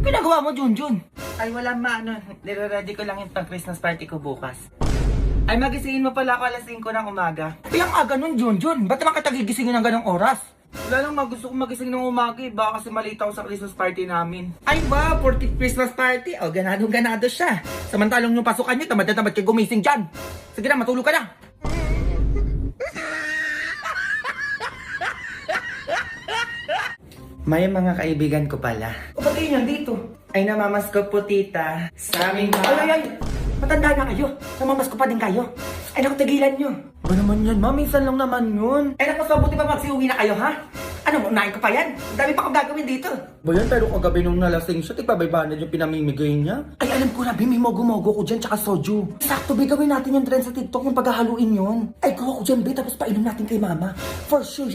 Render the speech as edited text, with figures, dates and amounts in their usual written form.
Ginagawa mo, Junjun? Ay, wala ma, nire-ready ko lang yung pang-Christmas party ko bukas. Ay, magisingin mo pala ako alas 5 ng umaga. Ay, ang aga nun, Junjun. Ba't naman kita gigisingin ng ganong oras? Wala lang, gusto ko magising ng umaga eh. Baka kasi malita ako sa Christmas party namin. Ay ba, 40th Christmas party. O, ganado siya. Samantalong yung pasukan niyo, tamad na tamad kayo gumising dyan. Sige na, matulog ka na. May mga kaibigan ko pala. O, ba't kayo nandito? Ay, namamas ko po, tita. Sa aming Ay. Matanda na kayo. Namamas ko pa din kayo. Ay, naku, tigilan nyo. Ba naman yan, ma? Minsan lang naman yun. Ay, naku, so, buti pa magsiuwi na kayo, ha? Ano, unahin ko pa yan? Ang dami pa akong gagawin dito. Ba yan, pero kagabi nung nalasing siya, tigpabay-banad yung pinamimigay niya. Ay, alam ko na, may mogo-mogo ko dyan, tsaka soju. Sakto, Bi, gawin natin yung trend sa TikTok, yung paghahaluin yun. Ay, gawa ko dyan, Bi, tapos painom natin kay mama. For sure yan.